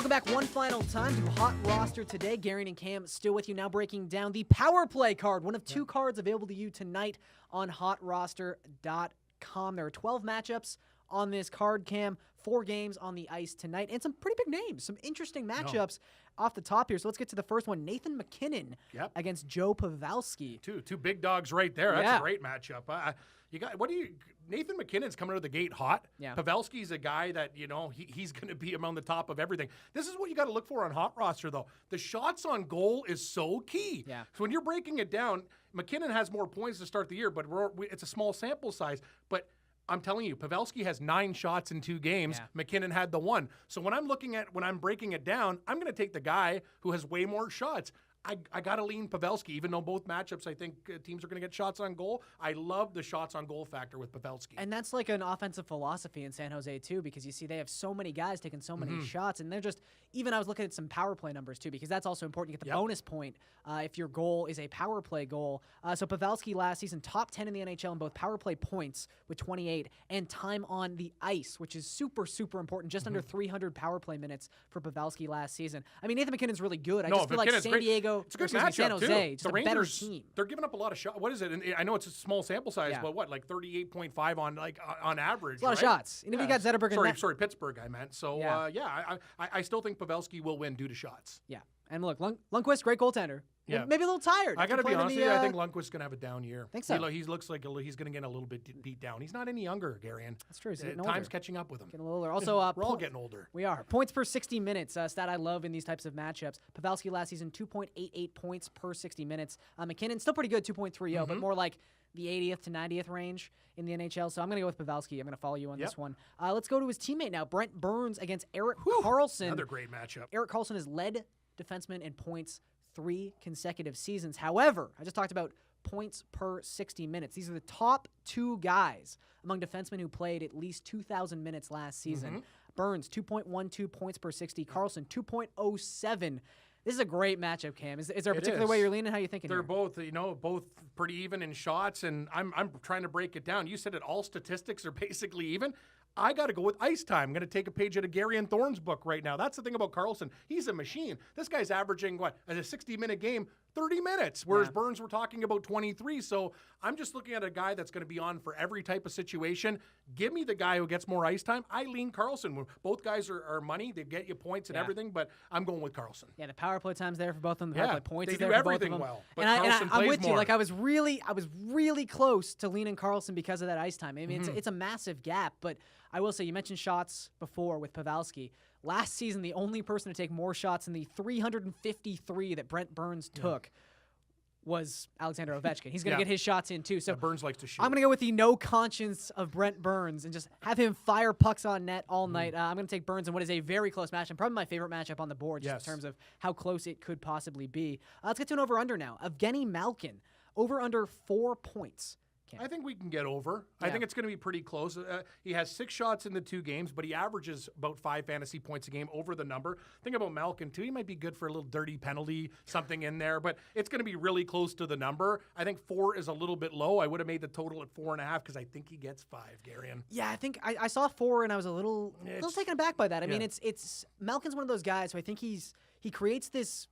Welcome back one final time to Hot Roster today. Gary and Cam still with you now, breaking down the Power Play card, one of two cards available to you tonight on HotRoster.com. There are 12 matchups on this card, Cam. 4 games on the ice tonight, and some pretty big names, some interesting matchups off the top here. So let's get to the first one. Nathan MacKinnon against Joe Pavelski. Two big dogs right there. That's a great matchup. Nathan MacKinnon's coming out of the gate hot. Yeah. Pavelski's a guy that, he's going to be among the top of everything. This is what you got to look for on Hot Roster, though. The shots on goal is so key. Yeah. So when you're breaking it down, MacKinnon has more points to start the year, but it's a small sample size. But I'm telling you, Pavelski has 9 shots in 2 games. Yeah. MacKinnon had the 1. So when I'm breaking it down, I'm going to take the guy who has way more shots. I got to lean Pavelski, even though both matchups I think teams are going to get shots on goal. I love the shots on goal factor with Pavelski. And that's like an offensive philosophy in San Jose, too, because you see they have so many guys taking so many shots, and they're just, even I was looking at some power play numbers, too, because that's also important. You get the bonus point if your goal is a power play goal. So Pavelski last season, top 10 in the NHL in both power play points with 28 and time on the ice, which is super, super important. Just under 300 power play minutes for Pavelski last season. I mean, Nathan MacKinnon's really good. I just feel like San Diego, it's a good San Jose, too. just the a Rangers, better team. They're giving up a lot of shots. What is it? And I know it's a small sample size, but what, like 38.5 on average? It's a lot of shots. And if you got Zetterberg and sorry, Pittsburgh, I meant. So I still think Pavelski will win due to shots. Yeah, and look, Lundqvist, great goaltender. Yeah. Maybe a little tired. I got to be honest with you, I think Lundqvist's going to have a down year. Think so? He looks like he's going to get a little bit beat down. He's not any younger, Garian. That's true. He's getting Time's older. catching up with him. Getting a little older. Also, we're all getting older. We are. Points per 60 minutes, stat I love in these types of matchups. Pavelski last season, 2.88 points per 60 minutes. MacKinnon, still pretty good, 2.30, but more like the 80th to 90th range in the NHL. So I'm going to go with Pavelski. I'm going to follow you on this one. Let's go to his teammate now, Brent Burns against Erik Karlsson. Another great matchup. Erik Karlsson has led defenseman in points 3 consecutive seasons. However, I just talked about points per 60 minutes. These are the top 2 guys among defensemen who played at least 2,000 minutes last season. Burns, 2.12 points per 60. Karlsson, 2.07. This is a great matchup, Cam. Is there a particular way you're leaning? How are you thinking? They're here? both pretty even in shots, and I'm trying to break it down. You said it, all statistics are basically even. I got to go with ice time. I'm going to take a page out of Gary and Thorne's book right now. That's the thing about Karlsson. He's a machine. This guy's averaging, a 60-minute game, 30 minutes, whereas Burns we're talking about 23. So I'm just looking at a guy that's going to be on for every type of situation. Give me the guy who gets more ice time. I lean Karlsson. Both guys are money. They get you points and everything, but I'm going with Karlsson. Yeah, the power play time's there for both of them. The power play points they is there do for both everything of them. well. But I'm with more. you. Like I was really close to leaning Karlsson because of that ice time. I mean, it's a massive gap, but I will say, you mentioned shots before with Pavelski. Last season, the only person to take more shots than the 353 that Brent Burns took was Alexander Ovechkin. He's going to get his shots in, too. So Burns likes to shoot. I'm going to go with the no conscience of Brent Burns and just have him fire pucks on net all night. I'm going to take Burns in what is a very close matchup, probably my favorite matchup on the board, just in terms of how close it could possibly be. Let's get to an over-under now. Evgeny Malkin, over-under 4 points. I think we can get over. I think it's going to be pretty close. He has 6 shots in the 2 games, but he averages about 5 fantasy points a game over the number. Think about Malkin, too. He might be good for a little dirty penalty, something in there, but it's going to be really close to the number. I think 4 is a little bit low. I would have made the total at 4.5 because I think he gets 5, Garian. Yeah, I think I saw 4 and I was a little taken aback by that. I mean, it's Malkin's one of those guys who I think he creates this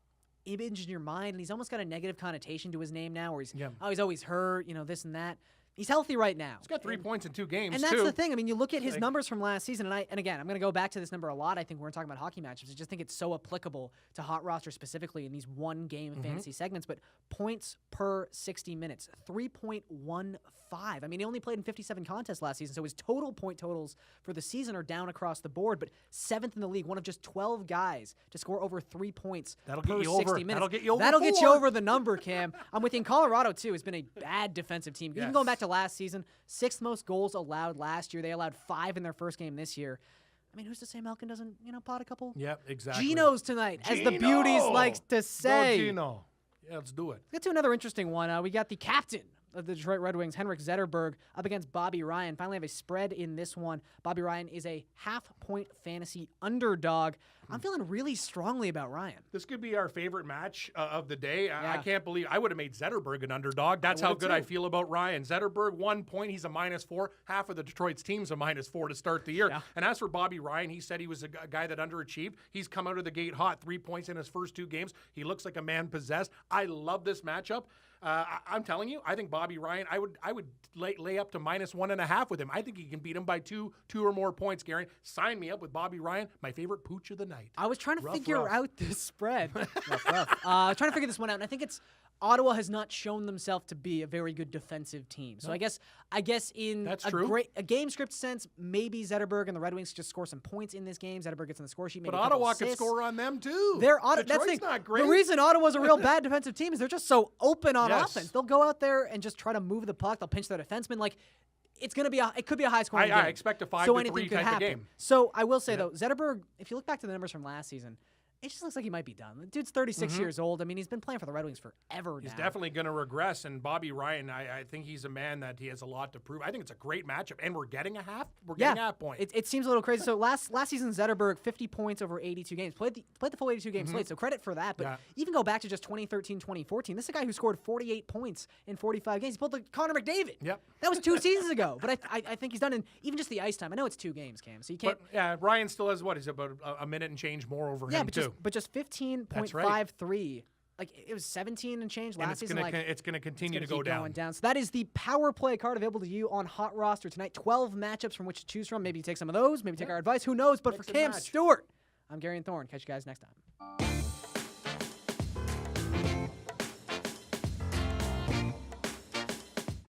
image in your mind, and he's almost got a negative connotation to his name now, where he's always hurt, this and that. He's healthy right now. He's got 3 points in 2 games, and that's the thing. I mean, you look at his numbers from last season, and again, I'm going to go back to this number a lot. I think we're talking about hockey matchups. I just think it's so applicable to Hot Roster specifically in these one-game fantasy segments. But points per 60 minutes, 3.15. I mean, he only played in 57 contests last season, so his total point totals for the season are down across the board, but 7th in the league, one of just 12 guys to score over 3 points per 60 minutes. That'll get you over That'll 4. get you over the number, Cam. I'm with you. In Colorado, too, has been a bad defensive team. Even going back to last season, 6th most goals allowed last year. They allowed 5 in their first game this year. I mean, who's to say Malkin doesn't, pot a couple? Yep, exactly. Genos tonight, as the beauties likes to say. Go Gino. Yeah, let's do it. Let's get to another interesting one. We got the captain of the Detroit Red Wings, Henrik Zetterberg, up against Bobby Ryan. Finally have a spread in this one. Bobby Ryan is a half-point fantasy underdog. I'm feeling really strongly about Ryan. This could be our favorite match of the day. I can't believe I would have made Zetterberg an underdog. That's how good I feel about Ryan. Zetterberg, 1 point. He's a -4. Half of the Detroit's team's a -4 to start the year. Yeah. And as for Bobby Ryan, he said he was a guy that underachieved. He's come out of the gate hot, 3 points in his first 2 games. He looks like a man possessed. I love this matchup. I'm telling you, I think Bobby Ryan, I would lay up to -1.5 with him. I think he can beat him by two or more points, Gary. Sign me up with Bobby Ryan, my favorite pooch of the night. I was trying to figure out this spread. Trying to figure this one out, and I think it's Ottawa has not shown themselves to be a very good defensive team. So I guess in a game script sense, maybe Zetterberg and the Red Wings just score some points in this game. Zetterberg gets on the score sheet. But Ottawa could score on them too. Detroit's not great. The reason Ottawa's a real bad defensive team is they're just so open on offense. They'll go out there and just try to move the puck. They'll pinch their defenseman. Like it could be a high scoring game. I expect a 5-3 type of game. So I will say though, Zetterberg, if you look back to the numbers from last season, it just looks like he might be done. The dude's 36 years old. I mean, he's been playing for the Red Wings forever now. He's definitely going to regress, and Bobby Ryan, I think he's a man that he has a lot to prove. I think it's a great matchup, and we're getting a half. We're getting a half point. It seems a little crazy. So last season, Zetterberg, 50 points over 82 games. Played the full 82 games late, so credit for that. But even go back to just 2013, 2014, this is a guy who scored 48 points in 45 games. He pulled the Connor McDavid. Yep. That was 2 seasons ago. But I think he's done in even just the ice time. I know it's 2 games, Cam, so you can't. But Ryan still has, he's about a minute and change more over him, too. But just 15.53. Like it was 17 and change last season. It's going to continue to go down. So that is the power play card available to you on HotRoster tonight. 12 matchups from which to choose from. Maybe you take some of those. Maybe take our advice. Who knows? But for Cam Stewart, I'm Gary and Thorne. Catch you guys next time.